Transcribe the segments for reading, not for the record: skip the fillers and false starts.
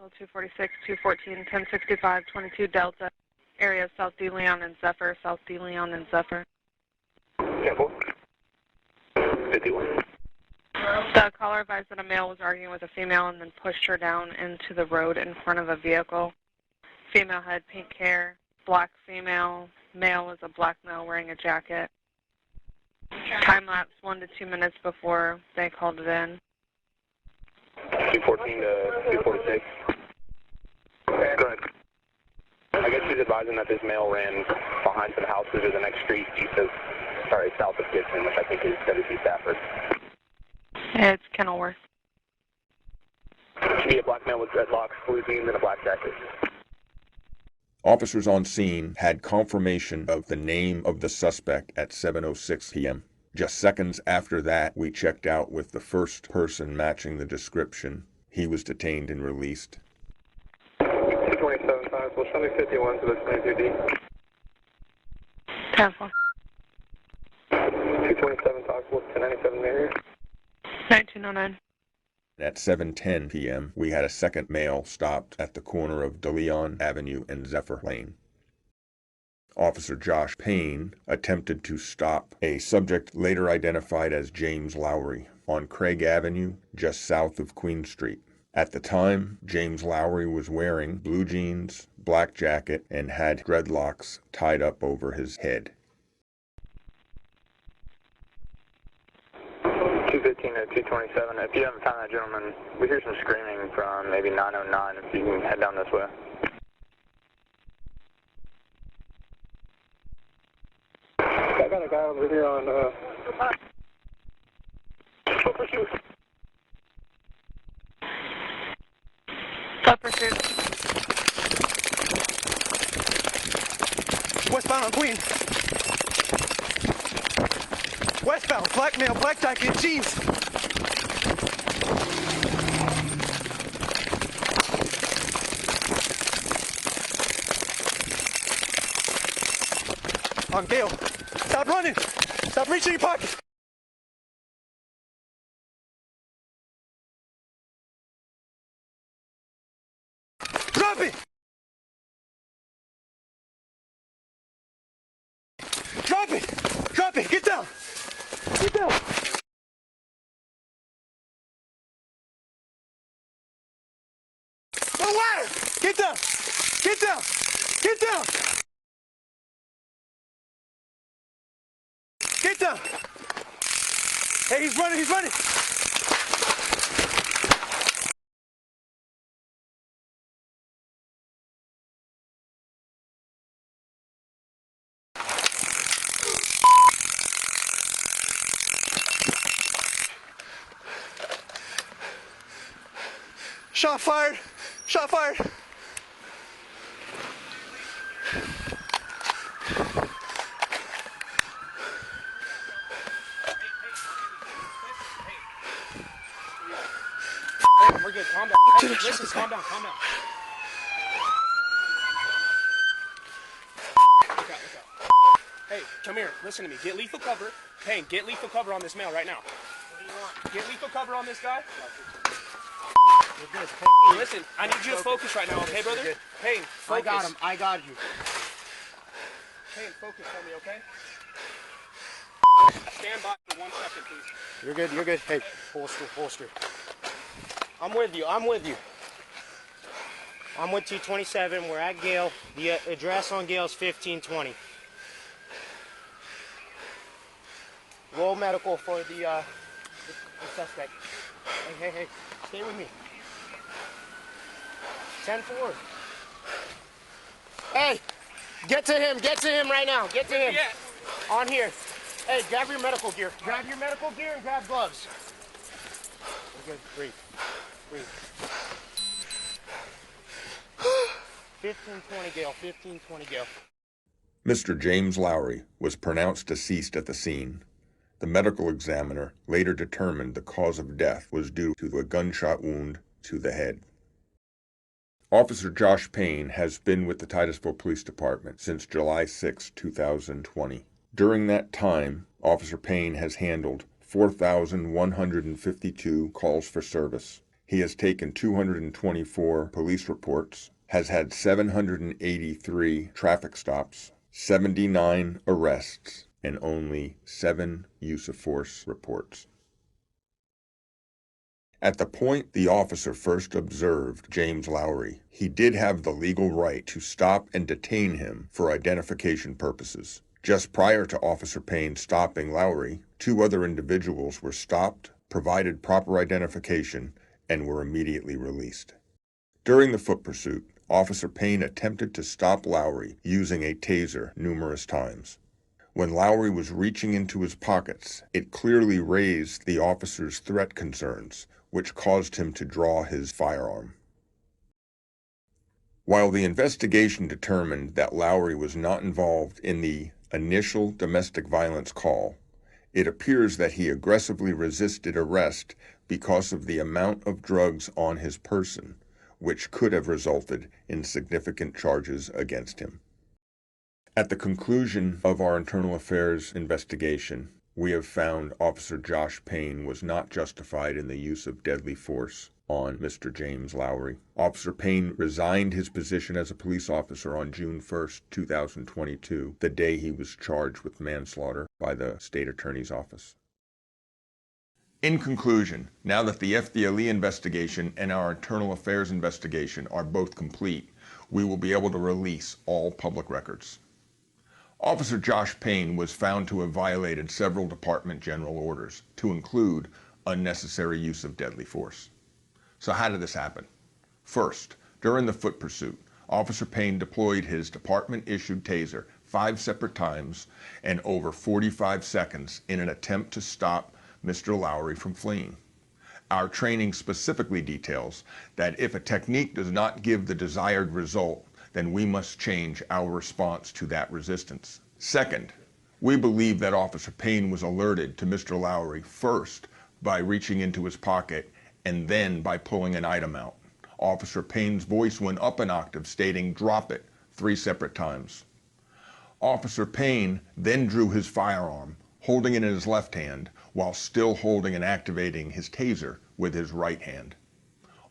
Titusville, 246, 214, 1065, 22 Delta, area South D. Leon and Zephyr, South D. Leon and Zephyr. 51. The caller advised that a male was arguing with a female and then pushed her down into the road in front of a vehicle. Female had pink hair, black female, male is a black male wearing a jacket. Time lapse 1 to 2 minutes before they called it in. 214 to 246. Go ahead. I guess she's advising that this male ran behind some houses to the next street south of Gibson, which I think is W.C. Stafford. It's Kenilworth. Should be a black male with dreadlocks, blue jeans, and a black jacket. Officers on scene had confirmation of the name of the suspect at 7:06 p.m. Just seconds after that, we checked out with the first person matching the description. He was detained and released. 227 times, well, Sunday 51 to the 22D. 10-4. 227 times, well, 1097 area. 1909. At 7:10 p.m., we had a second male stopped at the corner of De Leon Avenue and Zephyr Lane. Officer Josh Payne attempted to stop a subject later identified as James Lowery on Craig Avenue, just south of Queen Street. At the time, James Lowery was wearing blue jeans, black jacket, and had dreadlocks tied up over his head. 215 to 227. If you haven't found that gentleman, we hear some screaming from maybe 909 if you can head down this way. I got a guy over here on Foot pursuit. Foot pursuit. Westbound on Queen. Westbound, black male, black jacket, jeans. On Gale. Stop running. Stop reaching your pocket. Drop it. Drop it. Drop it. Get down. Get down. No ladder. Get down. Get down. Get down. Get down. Hey, he's running. He's running. Shot fired. Shot fired. We're good. Calm down. Hey, listen, calm down. Calm down. Look out. Hey, come here. Listen to me. Get lethal cover. Payne, get lethal cover on this male right now. What do you want? Get lethal cover on this guy. You're good. Hey, listen, I need you to focus right now, okay, brother? Payne, focus. I got him. I got you. Payne, focus for me, okay? Stand by for 1 second, please. You're good. You're good. Hey, holster. I'm with you. I'm with 227. We're at Gale. The address on Gale is 1520. Roll medical for the suspect. Hey. Stay with me. 10-4. Hey, get to him right now. Get to him. Yeah. On here. Hey, grab your medical gear. Grab your medical gear and grab gloves. We're good. Breathe. 1520 Gale. 1520 Gale. Mr. James Lowery was pronounced deceased at the scene. The medical examiner later determined the cause of death was due to a gunshot wound to the head. Officer Josh Payne has been with the Titusville Police Department since July 6, 2020. During that time, Officer Payne has handled 4,152 calls for service. He has taken 224 police reports, has had 783 traffic stops, 79 arrests, and only 7 use of force reports. At the point the officer first observed James Lowery, he did have the legal right to stop and detain him for identification purposes. Just prior to Officer Payne stopping Lowery, 2 other individuals were stopped, provided proper identification, and were immediately released. During the foot pursuit, Officer Payne attempted to stop Lowery using a taser numerous times. When Lowery was reaching into his pockets, it clearly raised the officer's threat concerns, which caused him to draw his firearm. While the investigation determined that Lowery was not involved in the initial domestic violence call, it appears that he aggressively resisted arrest because of the amount of drugs on his person, which could have resulted in significant charges against him. At the conclusion of our internal affairs investigation, we have found Officer Josh Payne was not justified in the use of deadly force on Mr. James Lowery. Officer Payne resigned his position as a police officer on June 1st, 2022, the day he was charged with manslaughter by the State Attorney's Office. In conclusion, now that the FDLE investigation and our internal affairs investigation are both complete, we will be able to release all public records. Officer Josh Payne was found to have violated several Department General orders, to include unnecessary use of deadly force. So how did this happen? First, during the foot pursuit, Officer Payne deployed his department-issued taser 5 separate times and over 45 seconds in an attempt to stop Mr. Lowery from fleeing. Our training specifically details that if a technique does not give the desired result, then we must change our response to that resistance. Second, we believe that Officer Payne was alerted to Mr. Lowery first by reaching into his pocket and then by pulling an item out. Officer Payne's voice went up an octave, stating, "Drop it," 3 separate times. Officer Payne then drew his firearm, holding it in his left hand, while still holding and activating his taser with his right hand.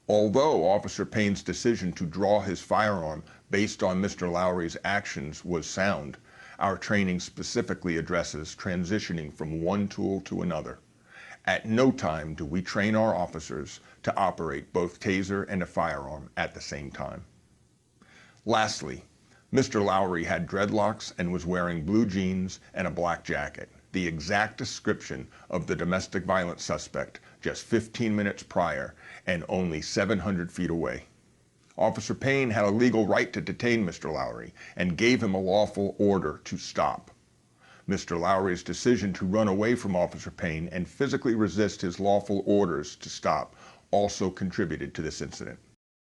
Although Officer Payne's decision to draw his firearm based on Mr. Lowery's actions was sound, our training specifically addresses transitioning from one tool to another. At no time do we train our officers to operate both taser and a firearm at the same time. Lastly, Mr. Lowery had dreadlocks and was wearing blue jeans and a black jacket, the exact description of the domestic violence suspect just 15 minutes prior and only 700 feet away. Officer Payne had a legal right to detain Mr. Lowery and gave him a lawful order to stop. Mr. Lowery's decision to run away from Officer Payne and physically resist his lawful orders to stop also contributed to this incident.